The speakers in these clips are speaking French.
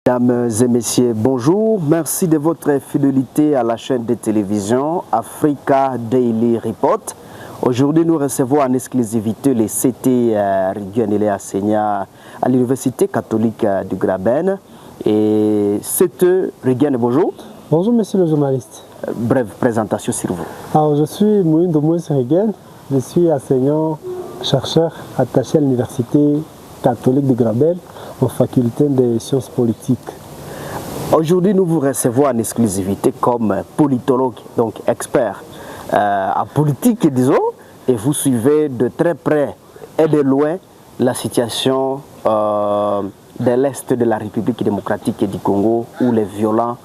Mesdames et messieurs, bonjour. Merci de votre fidélité à la chaîne de télévision Africa Daily Report. Aujourd'hui, nous recevons en exclusivité le CT Riguen Eléa Seigneur à l'Université catholique du Graben. Et CT Riguen, bonjour. Bonjour, monsieur le journaliste. Brève présentation, s'il vous plaît. Alors, je suis Moïndo Moïse Riguen. Je suis enseignant-chercheur attaché à l'Université catholique du Graben en faculté des sciences politiques. Aujourd'hui, nous vous recevons en exclusivité comme politologue, donc expert en politique, disons, et vous suivez de très près et de loin la situation de l'Est de la République démocratique du Congo, où les violents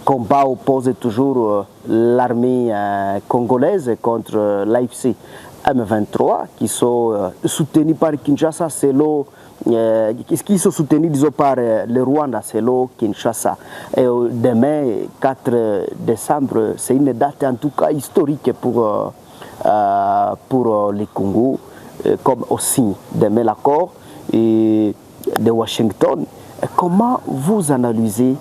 combats opposent toujours l'armée congolaise contre l'AFC M23, qui sont soutenus par Kinshasa, qui sont soutenus disons, par le Rwanda, selon Kinshasa. Et demain, 4 décembre, c'est une date en tout cas historique pour le Congo, comme aussi demain l'accord de Washington. Comment vous analysez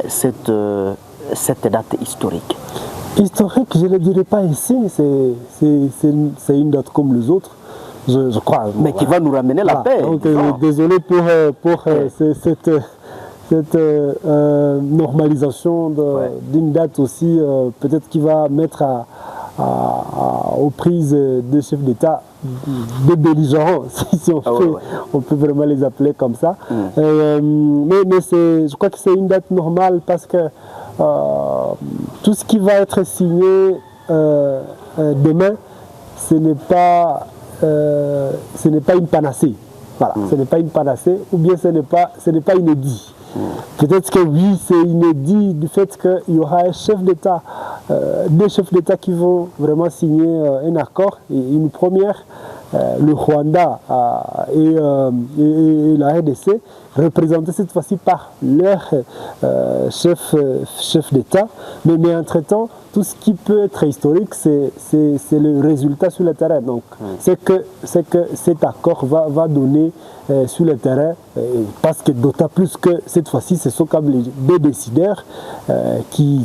cette date historique? Historique, je ne le dirais pas ici, c'est une date comme les autres, je crois. Mais qui va nous ramener la paix. Donc, désolé pour cette normalisation d'une date aussi, peut-être qui va mettre aux prises des chefs d'État, des belligérants, si on peut vraiment les appeler comme ça. Mais je crois que c'est une date normale parce que tout ce qui va être signé demain, ce n'est pas une panacée. Voilà, ce n'est pas une panacée, ou bien ce n'est pas inédit. Peut-être que oui, c'est inédit du fait qu'il y aura un chef d'État, deux chefs d'État qui vont vraiment signer un accord, et une première, le Rwanda et la RDC, représentés cette fois-ci par leur chef d'État. Mais entre-temps, tout ce qui peut être historique, c'est le résultat sur le terrain. Donc, c'est que cet accord va donner sur le terrain, parce que d'autant plus que cette fois-ci, ce sont comme les deux décideurs qui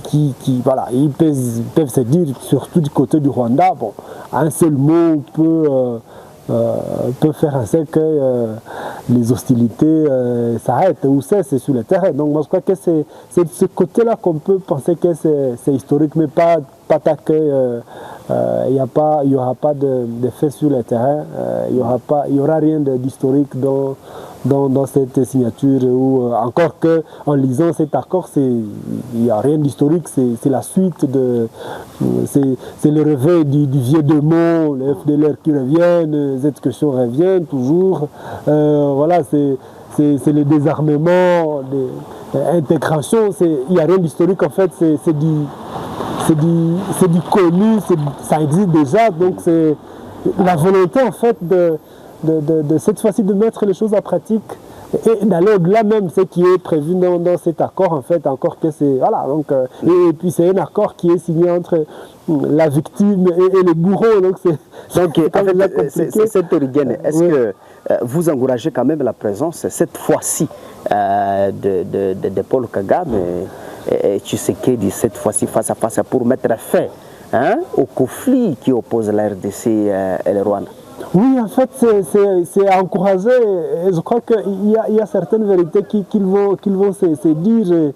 voilà, ils peuvent se dire, surtout du côté du Rwanda, bon, un seul mot peut faire en sorte que les hostilités s'arrêtent ou cessent sur le terrain. Donc moi je crois que c'est de ce côté-là qu'on peut penser que c'est historique, mais pas tant qu'il n'y aura pas de fait sur le terrain, il n'y aura rien d'historique dans cette signature, ou encore qu'en lisant cet accord, il n'y a rien d'historique, c'est la suite c'est le réveil du vieux démon, les FDLR qui reviennent, cette question revient toujours, voilà, c'est le désarmement, l'intégration, il n'y a rien d'historique en fait, c'est du connu, ça existe déjà, donc c'est la volonté en fait de cette fois-ci de mettre les choses en pratique et d'aller au-delà même ce qui est prévu dans cet accord en fait, encore que c'est voilà, donc et puis c'est un accord qui est signé entre la victime et le bourreau, donc c'est Riguen. Est-ce que vous encouragez quand même la présence cette fois-ci de Paul Kagame et Tshisekedi cette fois-ci face à face pour mettre fin au conflit qui oppose la RDC et le Rwanda? Oui, en fait, c'est encouragé. Et je crois qu'il y a certaines vérités qu'ils vont se dire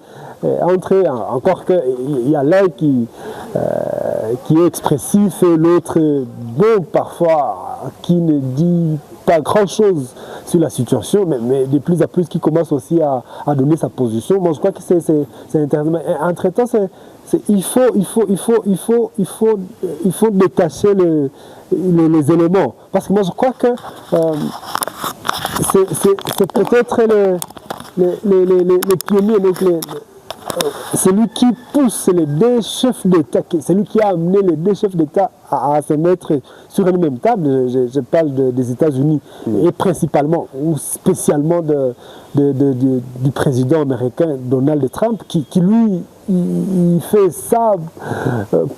entre eux. Encore qu'il y a l'un qui est expressif et l'autre, bon, parfois, qui ne dit pas grand-chose sur la situation, mais de plus en plus qui commence aussi à donner sa position. Moi, je crois que c'est intéressant. Entre-temps, il faut détacher les éléments. Parce que moi, je crois que c'est peut-être les pionniers, donc celui qui pousse les deux chefs d'État, celui qui a amené les deux chefs d'État à se mettre sur une même table, je parle des États-Unis, et principalement ou spécialement du président américain Donald Trump, qui lui il fait ça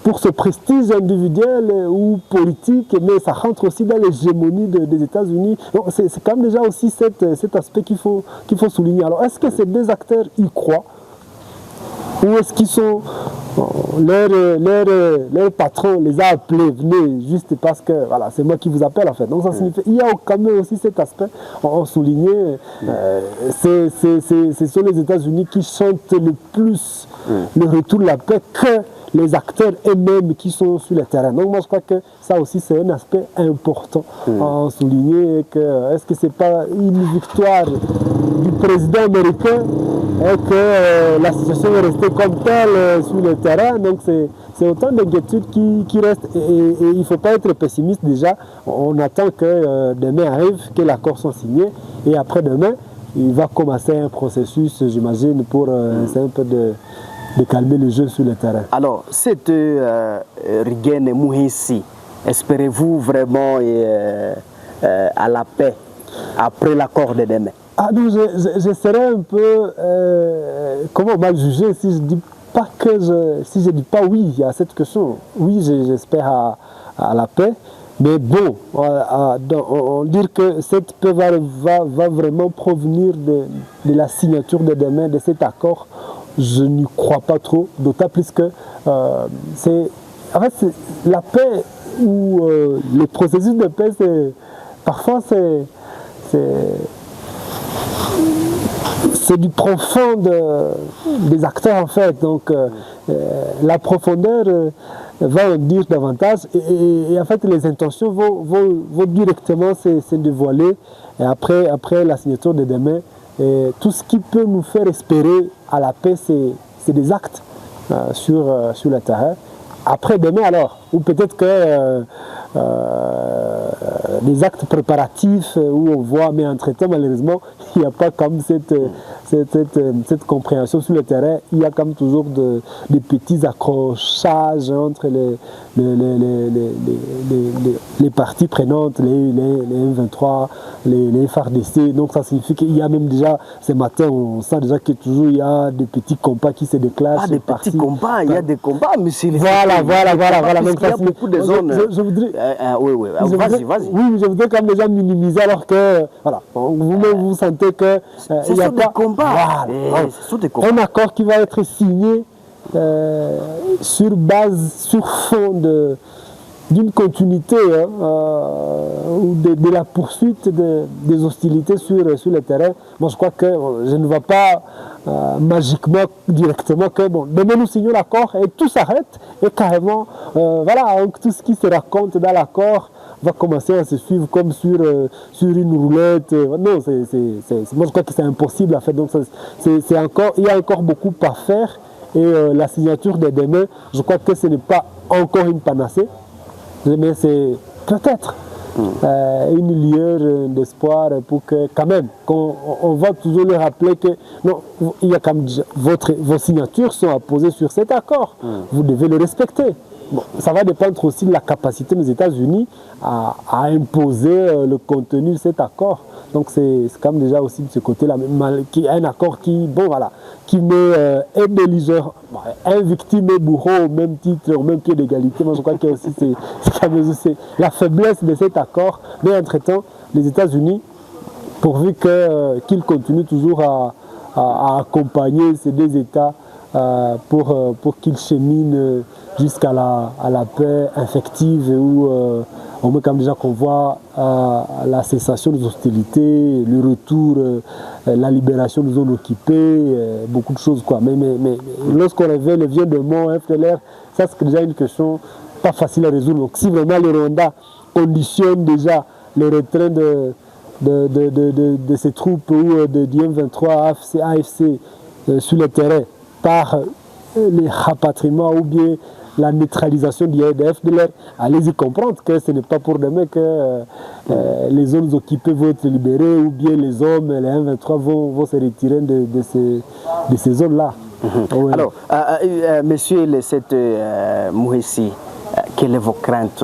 pour ce prestige individuel ou politique, mais ça rentre aussi dans l'hégémonie des États-Unis. Donc c'est quand même déjà aussi cet aspect qu'il faut souligner. Alors est-ce que ces deux acteurs y croient? Ou est-ce qu'ils sont... leur patron les a appelés, venez juste parce que voilà, c'est moi qui vous appelle en fait. Donc ça signifie, il y a quand même aussi cet aspect, on soulignait, ce sont les États-Unis qui chantent le plus le retour de la paix que les acteurs eux-mêmes qui sont sur le terrain. Donc moi je crois que ça aussi c'est un aspect important à souligner, que est-ce que c'est pas une victoire du président américain et que la situation est restée comme telle sur le terrain. Donc c'est autant d'inquiétudes qui restent et il ne faut pas être pessimiste déjà. On attend que demain arrive, que l'accord soit signé et après-demain, il va commencer un processus, j'imagine, pour essayer un peu de calmer le jeu sur le terrain. Alors, cette Rigene Mouhissi, espérez-vous vraiment à la paix après l'accord de demain? Ah non, je serais un peu, comment mal jugé si je dis pas si je dis pas oui à cette question. Oui, j'espère à la paix, mais bon, on dit que cette paix va vraiment provenir de la signature de demain de cet accord. Je n'y crois pas trop, d'autant plus que c'est la paix ou le processus de paix, parfois c'est du profond des acteurs en fait. Donc la profondeur va en dire davantage et en fait les intentions vont directement se dévoiler et après la signature de demain. Et tout ce qui peut nous faire espérer à la paix, c'est des actes sur le terrain. Après demain alors, ou peut-être que des actes préparatifs où on voit, mais entre-temps malheureusement, il n'y a pas comme cette compréhension sur le terrain. Il y a comme toujours des petits accrochages entre les parties prenantes, les M23, les FARDC. Donc ça signifie qu'il y a même déjà, ce matin, on sent déjà que toujours il y a des petits combats qui se déclenchent. Ah, des petits combats, il y a des combats, mais c'est Voilà. Donc, il y a beaucoup de zones. Je voudrais... oui, vas-y. Oui, je voudrais quand même déjà minimiser alors que, voilà, vous-même vous sentez que... ce sont des combats. Un accord qui va être signé sur fond d'une continuité ou de la poursuite des hostilités sur le terrain. Moi, je crois que je ne vois pas magiquement, directement, que bon, demain nous signons l'accord et tout s'arrête et carrément, voilà, donc, tout ce qui se raconte dans l'accord va commencer à se suivre comme sur une roulette. Non, moi je crois que c'est impossible à faire. Donc il y a encore beaucoup à faire et la signature de demain, je crois que ce n'est pas encore une panacée. Mais c'est peut-être une lueur d'espoir pour que, quand même, on va toujours le rappeler que non, il y a comme vos signatures sont apposées sur cet accord. Vous devez le respecter. Bon, ça va dépendre aussi de la capacité des États-Unis à imposer le contenu de cet accord. Donc c'est quand même déjà aussi de ce côté-là, un accord qui, bon voilà, qui met un belligérant, un victime et bourreau au même titre, au même pied d'égalité. Moi je crois que aussi c'est la faiblesse de cet accord. Mais entre-temps, les États-Unis, pourvu qu'ils continuent toujours à accompagner ces deux États pour qu'ils cheminent jusqu'à la paix effective où on met comme déjà qu'on voit la cessation des hostilités, le retour, la libération des zones occupées, beaucoup de choses quoi. Mais lorsqu'on révèle le vieux de mort FDLR, ça c'est déjà une question pas facile à résoudre. Donc si vraiment le Rwanda conditionne déjà le retrait de ces troupes ou du M23, AFC sur le terrain par les rapatriements ou bien la neutralisation du FDLR, allez-y comprendre que ce n'est pas pour demain que les zones occupées vont être libérées ou bien les hommes, les M23 vont se retirer de ces zones-là. Oui. Alors, monsieur Mouhissi, quelle est votre crainte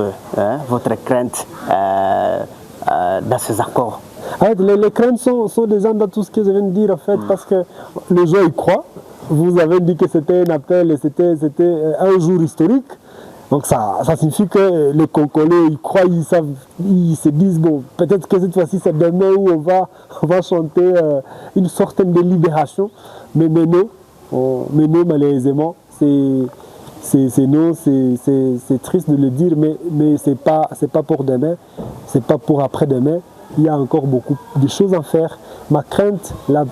dans ces accords? Les craintes sont déjà dans tout ce que je viens de dire en fait, parce que les gens y croient. vous avez dit que c'était un appel et c'était un jour historique. Donc ça signifie que les Congolais, ils croient, ils savent, ils se disent, bon, peut-être que cette fois-ci c'est demain où on va chanter une sorte de libération. Mais non, malheureusement, c'est non, c'est triste de le dire, mais c'est pas pour demain, c'est pas pour après-demain. Il y a encore beaucoup de choses à faire. Ma crainte, la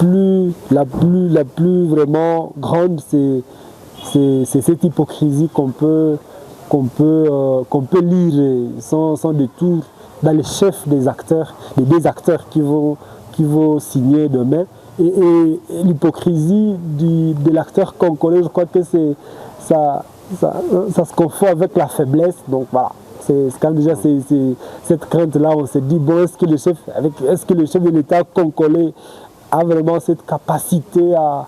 plus vraiment grande, c'est cette hypocrisie qu'on peut lire sans détour dans les chefs des acteurs, les deux acteurs qui vont signer demain. Et l'hypocrisie de l'acteur congolais, je crois que ça se confond avec la faiblesse. Donc voilà, c'est quand déjà cette crainte-là, on se dit, bon, est-ce que le chef de l'État congolais a vraiment cette capacité à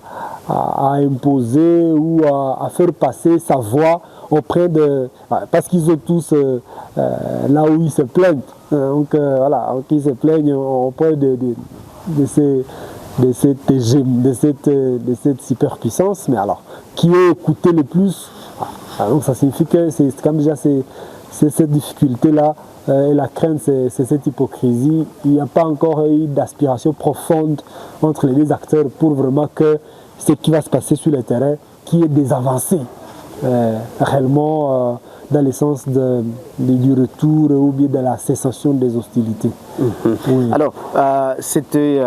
imposer ou à faire passer sa voix auprès de... Parce qu'ils ont tous là où ils se plaignent. Donc voilà, ils se plaignent auprès de cette superpuissance. Mais alors, qui est écouté le plus? Donc ça signifie que c'est comme déjà cette difficulté-là. Et la crainte, c'est cette hypocrisie. Il n'y a pas encore eu d'aspiration profonde entre les deux acteurs pour vraiment que ce qui va se passer sur le terrain, qu'il y ait des avancées réellement dans le sens du retour ou bien de la cessation des hostilités. Oui. Alors, c'était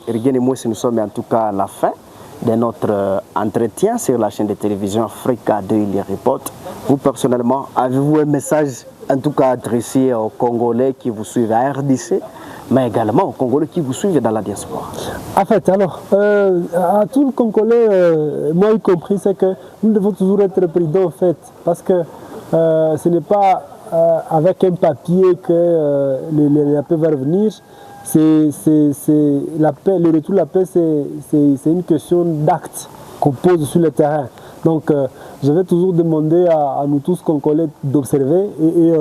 Riguen et moi, nous sommes en tout cas à la fin de notre entretien sur la chaîne de télévision Africa Daily Report. Vous, personnellement, avez-vous un message en tout cas adressé aux Congolais qui vous suivent à RDC, mais également aux Congolais qui vous suivent dans la diaspora? En fait, alors, à tous les Congolais, moi y compris, c'est que nous devons toujours être prudents, en fait, parce que ce n'est pas avec un papier que la paix va revenir. La paix, le retour de la paix, c'est une question d'actes qu'on pose sur le terrain. Donc, je vais toujours demander à nous tous Congolais d'observer et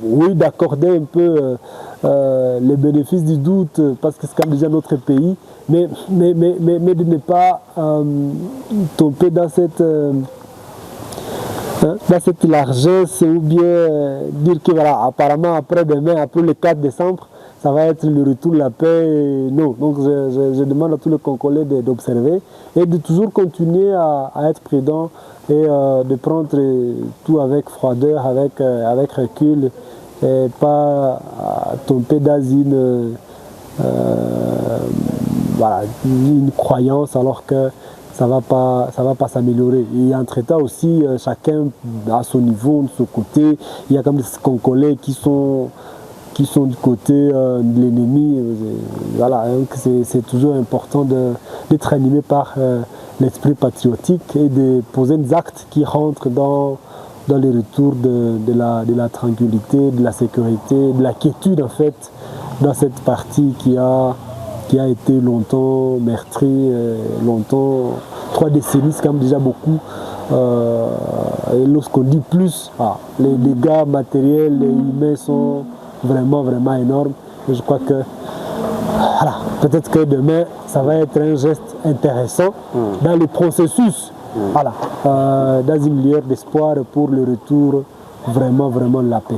oui, d'accorder un peu les bénéfices du doute, parce que c'est quand même déjà notre pays, mais de ne pas tomber dans cette largesse ou bien dire que voilà, apparemment après-demain, après le 4 décembre, ça va être le retour de la paix. Non, donc je demande à tous les Congolais d'observer et de toujours continuer à être prudent et de prendre tout avec froideur, avec recul et pas tomber dans une croyance alors que ça va pas s'améliorer. Et entre-temps aussi, chacun à son niveau, de son côté, il y a comme des Congolais qui sont du côté de l'ennemi. Voilà, donc c'est toujours important d'être animé par l'esprit patriotique et de poser des actes qui rentrent dans le retour de la tranquillité, de la sécurité, de la quiétude en fait, dans cette partie qui a été longtemps meurtrie, longtemps, 3 décennies, c'est quand même déjà beaucoup. Et lorsqu'on dit plus, les dégâts matériels et humains sont vraiment énormes. Et je crois que voilà, peut-être que demain, ça va être un geste intéressant dans le processus, voilà, dans une lueur d'espoir pour le retour vraiment de la paix.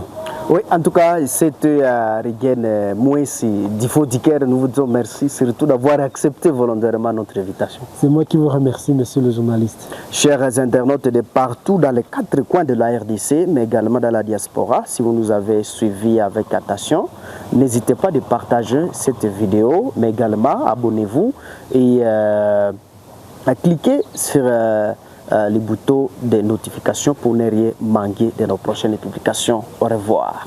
Oui, en tout cas, c'était Riguen Mouessi d'Ifo Diker. Nous vous disons merci surtout d'avoir accepté volontairement notre invitation. C'est moi qui vous remercie, monsieur le journaliste. Chers internautes de partout dans les 4 coins de la RDC, mais également dans la diaspora, si vous nous avez suivis avec attention, n'hésitez pas de partager cette vidéo, mais également abonnez-vous et cliquez sur les boutons de notification pour ne rien manquer de nos prochaines publications. Au revoir.